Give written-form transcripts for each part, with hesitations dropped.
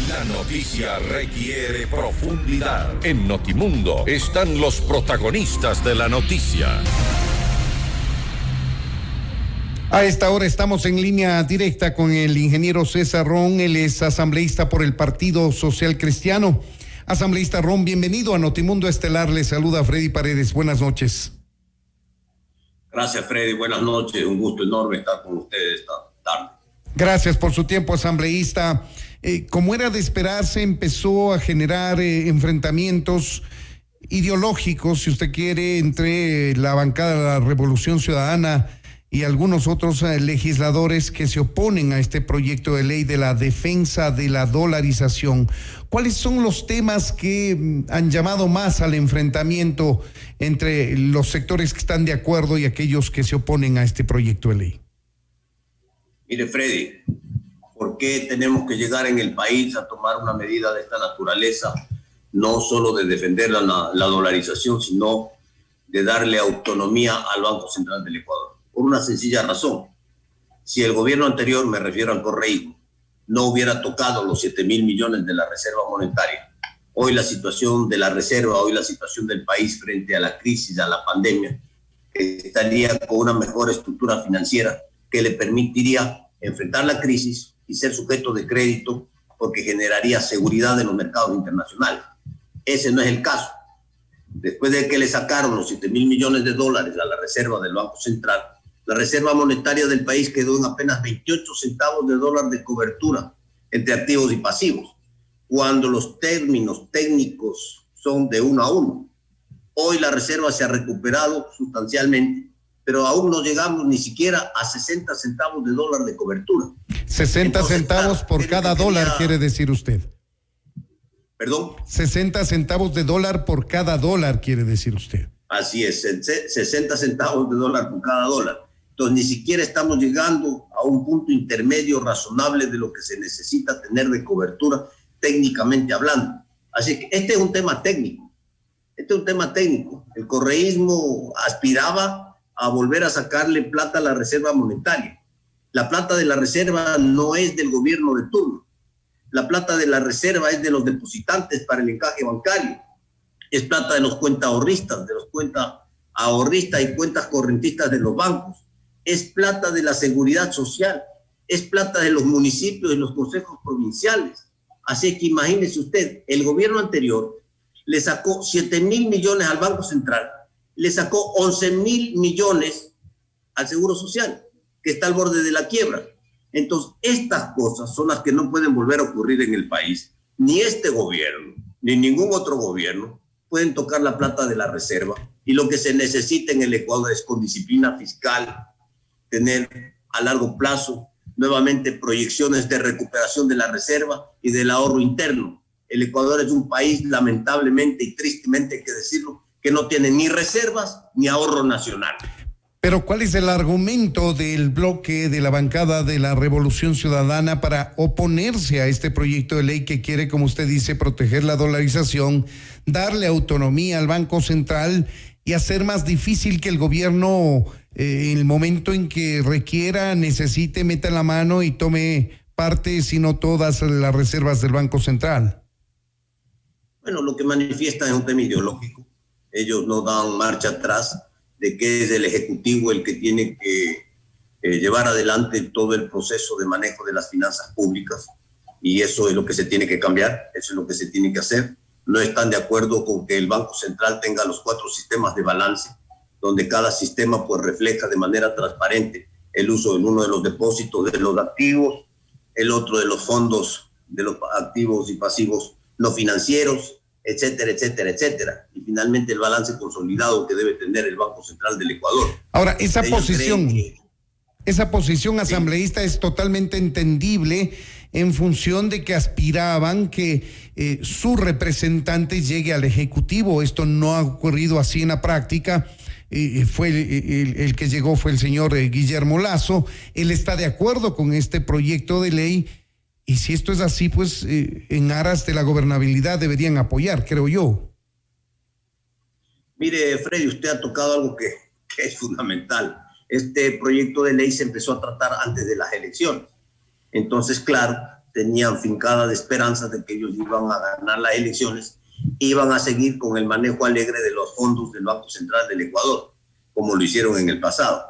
La noticia requiere profundidad. En Notimundo están los protagonistas de la noticia. A esta hora estamos en línea directa con el ingeniero César Ron. Él es asambleísta por el Partido Social Cristiano. Asambleísta Ron, bienvenido a Notimundo Estelar. Le saluda Freddy Paredes. Buenas noches. Gracias, Freddy. Buenas noches. Un gusto enorme estar con ustedes esta tarde. Gracias por su tiempo, asambleísta. Como era de esperarse, empezó a generar enfrentamientos ideológicos, si usted quiere, entre la bancada de la Revolución Ciudadana y algunos otros legisladores que se oponen a este proyecto de ley de la defensa de la dolarización. ¿Cuáles son los temas que han llamado más al enfrentamiento entre los sectores que están de acuerdo y aquellos que se oponen a este proyecto de ley? Mire, Freddy, ¿por qué tenemos que llegar en el país a tomar una medida de esta naturaleza? No solo de defender la dolarización, sino de darle autonomía al Banco Central del Ecuador. Por una sencilla razón. Si el gobierno anterior, me refiero al correísmo, no hubiera tocado los 7.000 millones de la reserva monetaria, hoy la situación de la reserva, hoy la situación del país frente a la crisis, a la pandemia, estaría con una mejor estructura financiera que le permitiría enfrentar la crisis y ser sujeto de crédito, porque generaría seguridad en los mercados internacionales. Ese no es el caso. Después de que le sacaron los 7.000 millones de dólares a la reserva del Banco Central, la reserva monetaria del país quedó en apenas 28 centavos de dólar de cobertura entre activos y pasivos, cuando los términos técnicos son de 1 a 1. Hoy la reserva se ha recuperado sustancialmente, pero aún no llegamos ni siquiera a 60 centavos de dólar de cobertura. 60 centavos por cada dólar, quiere decir usted. ¿Perdón? 60 centavos de dólar por cada dólar, quiere decir usted. Así es, 60 centavos de dólar por cada dólar. Entonces, ni siquiera estamos llegando a un punto intermedio razonable de lo que se necesita tener de cobertura técnicamente hablando. Así que este es un tema técnico. El correísmo aspiraba a volver a sacarle plata a la reserva monetaria. La plata de la reserva no es del gobierno de turno. La plata de la reserva es de los depositantes para el encaje bancario. Es plata de los cuentaahorristas, de los cuentaahorristas y cuentas correntistas de los bancos. Es plata de la seguridad social. Es plata de los municipios y los consejos provinciales. Así que imagínese usted, el gobierno anterior le sacó 7.000 millones al Banco Central, le sacó 11.000 millones al Seguro Social, que está al borde de la quiebra. Entonces, estas cosas son las que no pueden volver a ocurrir en el país. Ni este gobierno, ni ningún otro gobierno pueden tocar la plata de la reserva. Y lo que se necesita en el Ecuador es, con disciplina fiscal, tener a largo plazo nuevamente proyecciones de recuperación de la reserva y del ahorro interno. El Ecuador es un país, lamentablemente y tristemente hay que decirlo, que no tiene ni reservas ni ahorro nacional. Pero ¿cuál es el argumento del bloque de la bancada de la Revolución Ciudadana para oponerse a este proyecto de ley que quiere, como usted dice, proteger la dolarización, darle autonomía al Banco Central y hacer más difícil que el gobierno, en el momento en que requiera, necesite, meta la mano y tome parte, si no todas, las reservas del Banco Central? Bueno, lo que manifiesta es un tema ideológico. Ellos no dan marcha atrás de que es el Ejecutivo el que tiene que llevar adelante todo el proceso de manejo de las finanzas públicas, y eso es lo que se tiene que cambiar, eso es lo que se tiene que hacer. No están de acuerdo con que el Banco Central tenga los 4 sistemas de balance, donde cada sistema pues refleja de manera transparente el uso en uno de los depósitos de los activos, el otro de los fondos de los activos y pasivos no financieros, etcétera, etcétera, etcétera. Y finalmente el balance consolidado que debe tener el Banco Central del Ecuador. Ahora, esa posición asambleísta es totalmente entendible en función de que aspiraban que su representante llegue al Ejecutivo. Esto no ha ocurrido así en la práctica. Fue el que llegó fue el señor Guillermo Lasso. Él está de acuerdo con este proyecto de ley. Y si esto es así, pues en aras de la gobernabilidad deberían apoyar, creo yo. Mire, Freddy, usted ha tocado algo que es fundamental. Este proyecto de ley se empezó a tratar antes de las elecciones. Entonces, claro, tenían fincada de esperanza de que ellos iban a ganar las elecciones, iban a seguir con el manejo alegre de los fondos del Banco Central del Ecuador, como lo hicieron en el pasado.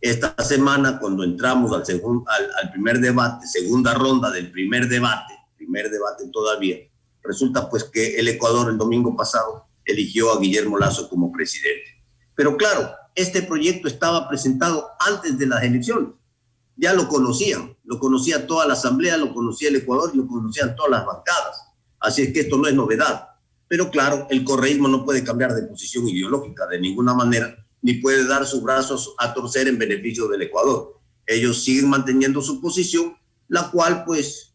Esta semana, cuando entramos al primer debate, segunda ronda del primer debate todavía, resulta pues que el Ecuador el domingo pasado eligió a Guillermo Lasso como presidente. Pero claro, este proyecto estaba presentado antes de las elecciones. Ya lo conocía toda la Asamblea, lo conocía el Ecuador y lo conocían todas las bancadas. Así es que esto no es novedad. Pero claro, el correísmo no puede cambiar de posición ideológica de ninguna manera, ni puede dar sus brazos a torcer en beneficio del Ecuador. Ellos siguen manteniendo su posición, la cual pues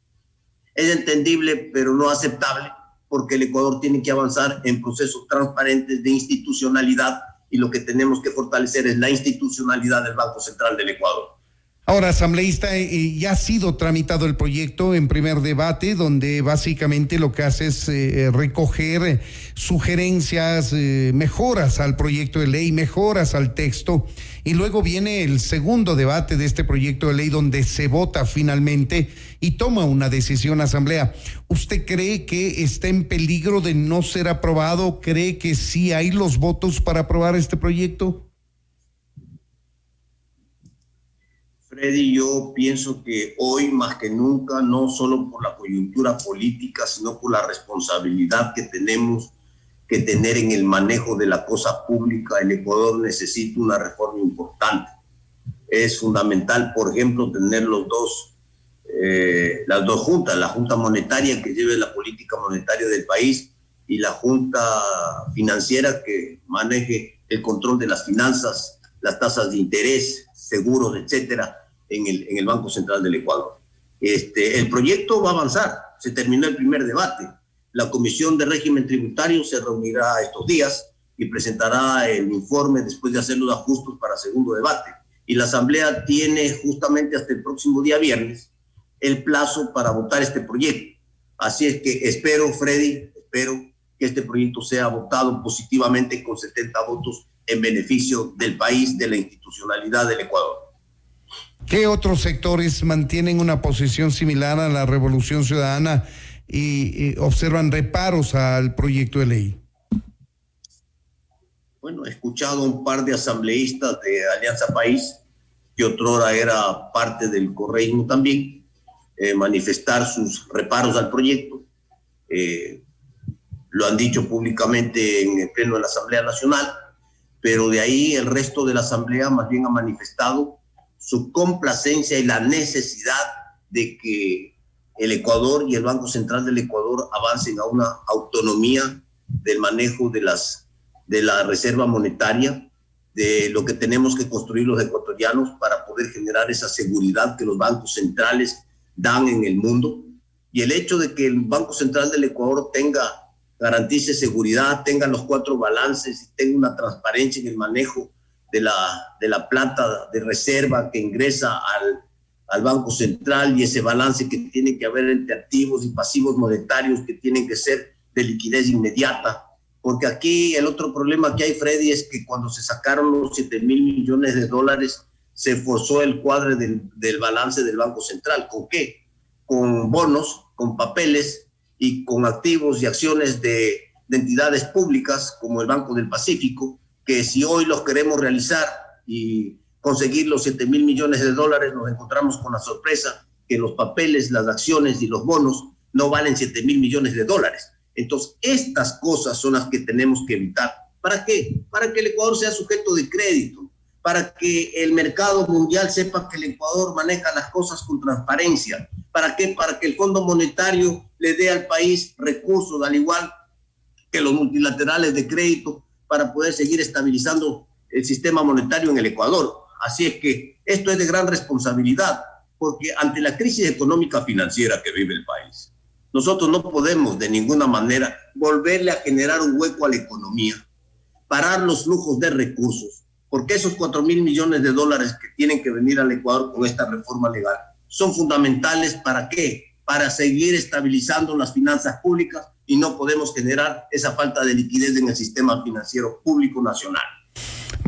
es entendible, pero no aceptable, porque el Ecuador tiene que avanzar en procesos transparentes de institucionalidad, y lo que tenemos que fortalecer es la institucionalidad del Banco Central del Ecuador. Ahora, asambleísta, ya ha sido tramitado el proyecto en primer debate, donde básicamente lo que hace es recoger sugerencias, mejoras al proyecto de ley, mejoras al texto, y luego viene el segundo debate de este proyecto de ley, donde se vota finalmente y toma una decisión asamblea. ¿Usted cree que está en peligro de no ser aprobado? ¿Cree que sí hay los votos para aprobar este proyecto? Freddy, yo pienso que hoy más que nunca, no solo por la coyuntura política, sino por la responsabilidad que tenemos que tener en el manejo de la cosa pública, el Ecuador necesita una reforma importante. Es fundamental, por ejemplo, tener las dos juntas, la Junta Monetaria que lleve la política monetaria del país y la Junta Financiera que maneje el control de las finanzas, las tasas de interés, seguros, etcétera, en el Banco Central del Ecuador. El proyecto va a avanzar. Se terminó el primer debate. La Comisión de Régimen Tributario se reunirá estos días y presentará el informe después de hacer los ajustes para segundo debate. Y la Asamblea tiene justamente hasta el próximo día viernes el plazo para votar este proyecto. Así es que espero, Freddy, que este proyecto sea votado positivamente con 70 votos en beneficio del país, de la institucionalidad del Ecuador. ¿Qué otros sectores mantienen una posición similar a la Revolución Ciudadana y observan reparos al proyecto de ley? Bueno, he escuchado a un par de asambleístas de Alianza País, que otrora era parte del correísmo también, manifestar sus reparos al proyecto. Lo han dicho públicamente en el Pleno de la Asamblea Nacional, pero de ahí el resto de la Asamblea más bien ha manifestado su complacencia y la necesidad de que el Ecuador y el Banco Central del Ecuador avancen a una autonomía del manejo de la reserva monetaria, de lo que tenemos que construir los ecuatorianos para poder generar esa seguridad que los bancos centrales dan en el mundo. Y el hecho de que el Banco Central del Ecuador garantice seguridad, tenga los 4 balances y tenga una transparencia en el manejo de la plata de reserva que ingresa al Banco Central, y ese balance que tiene que haber entre activos y pasivos monetarios que tienen que ser de liquidez inmediata. Porque aquí el otro problema que hay, Freddy, es que cuando se sacaron los 7,000 millones de dólares, se forzó el cuadre del balance del Banco Central. ¿Con qué? Con bonos, con papeles y con activos y acciones de entidades públicas como el Banco del Pacífico, que si hoy los queremos realizar y conseguir los 7,000 millones de dólares, nos encontramos con la sorpresa que los papeles, las acciones y los bonos no valen 7,000 millones de dólares. Entonces, estas cosas son las que tenemos que evitar. ¿Para qué? Para que el Ecuador sea sujeto de crédito, para que el mercado mundial sepa que el Ecuador maneja las cosas con transparencia. ¿Para qué? Para que el Fondo Monetario le dé al país recursos, al igual que los multilaterales de crédito, para poder seguir estabilizando el sistema monetario en el Ecuador. Así es que esto es de gran responsabilidad, porque ante la crisis económica financiera que vive el país, nosotros no podemos de ninguna manera volverle a generar un hueco a la economía, parar los flujos de recursos, porque esos 4,000 millones de dólares que tienen que venir al Ecuador con esta reforma legal son fundamentales. ¿Para qué? Para seguir estabilizando las finanzas públicas, y no podemos generar esa falta de liquidez en el sistema financiero público nacional.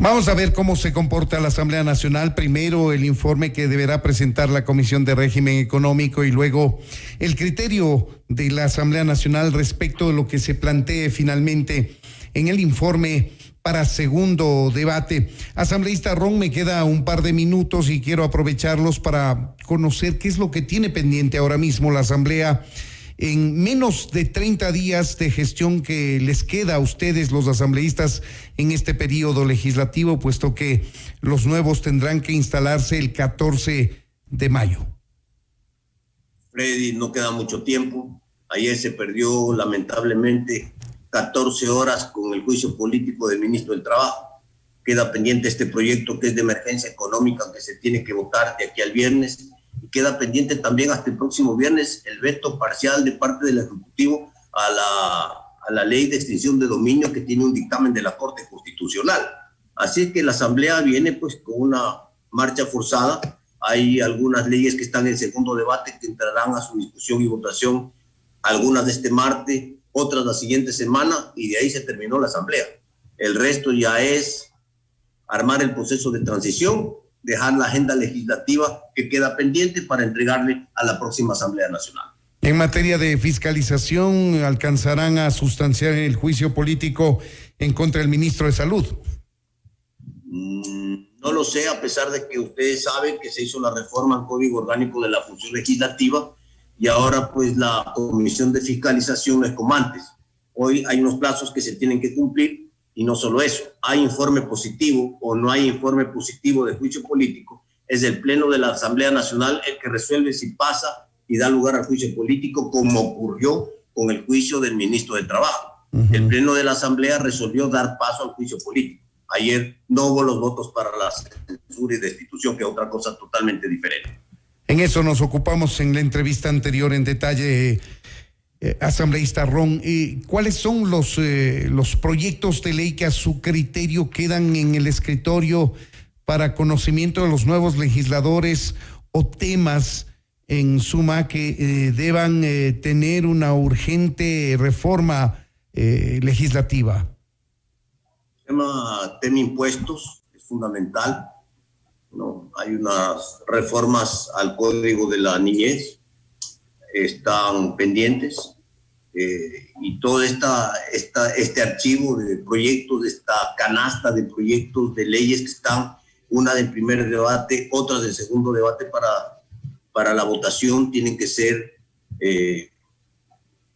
Vamos a ver cómo se comporta la Asamblea Nacional. Primero el informe que deberá presentar la Comisión de Régimen Económico y luego el criterio de la Asamblea Nacional respecto de lo que se plantee finalmente en el informe para segundo debate. Asambleísta Ron, me queda un par de minutos y quiero aprovecharlos para conocer qué es lo que tiene pendiente ahora mismo la Asamblea en menos de 30 días de gestión que les queda a ustedes, los asambleístas, en este periodo legislativo, puesto que los nuevos tendrán que instalarse el 14 de mayo. Freddy, no queda mucho tiempo. Ayer se perdió lamentablemente 14 horas con el juicio político del ministro del Trabajo. Queda pendiente este proyecto que es de emergencia económica que se tiene que votar de aquí al viernes. Y queda pendiente también hasta el próximo viernes el veto parcial de parte del Ejecutivo a la ley de extinción de dominio que tiene un dictamen de la Corte Constitucional. Así es que la Asamblea viene pues con una marcha forzada. Hay algunas leyes que están en segundo debate que entrarán a su discusión y votación, algunas de este martes, otras la siguiente semana, y de ahí se terminó la Asamblea. El resto ya es armar el proceso de transición, dejar la agenda legislativa que queda pendiente para entregarle a la próxima Asamblea Nacional. En materia de fiscalización, ¿alcanzarán a sustanciar el juicio político en contra del ministro de Salud? No lo sé, a pesar de que ustedes saben que se hizo la reforma al Código Orgánico de la Función Legislativa y ahora pues la Comisión de Fiscalización no es como antes. Hoy hay unos plazos que se tienen que cumplir y no solo eso, hay informe positivo o no hay informe positivo de juicio político, es el Pleno de la Asamblea Nacional el que resuelve si pasa y da lugar al juicio político, como ocurrió con el juicio del ministro de Trabajo. El Pleno de la Asamblea resolvió dar paso al juicio político. Ayer no hubo los votos para la censura y destitución, que es otra cosa totalmente diferente. En eso nos ocupamos en la entrevista anterior en detalle, asambleísta Ron. ¿Cuáles son los proyectos de ley que a su criterio quedan en el escritorio para conocimiento de los nuevos legisladores o temas en suma que deban tener una urgente reforma legislativa? Tema impuestos es fundamental, ¿no? Hay unas reformas al Código de la Niñez, están pendientes, y todo este archivo de proyectos, esta canasta de proyectos de leyes que están, una del primer debate, otras del segundo debate para la votación, tienen que ser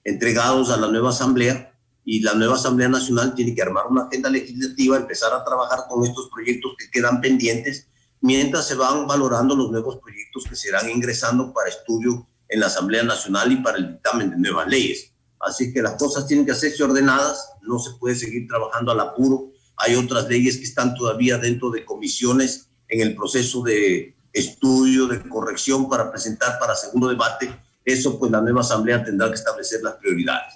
entregados a la nueva Asamblea, y la nueva Asamblea Nacional tiene que armar una agenda legislativa, empezar a trabajar con estos proyectos que quedan pendientes, mientras se van valorando los nuevos proyectos que se irán ingresando para estudio en la Asamblea Nacional y para el dictamen de nuevas leyes. Así que las cosas tienen que hacerse ordenadas, no se puede seguir trabajando al apuro. Hay otras leyes que están todavía dentro de comisiones en el proceso de estudio, de corrección para presentar para segundo debate. Eso pues la nueva Asamblea tendrá que establecer las prioridades.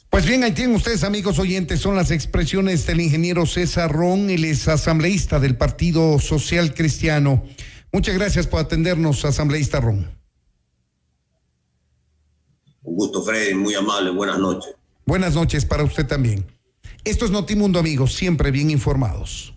Pues bien, ahí tienen ustedes, amigos oyentes, son las expresiones del ingeniero César Ron, él es asambleísta del Partido Social Cristiano. Muchas gracias por atendernos, asambleísta Ron. Un gusto, Freddy, muy amable, buenas noches. Buenas noches para usted también. Esto es Notimundo, amigos, siempre bien informados.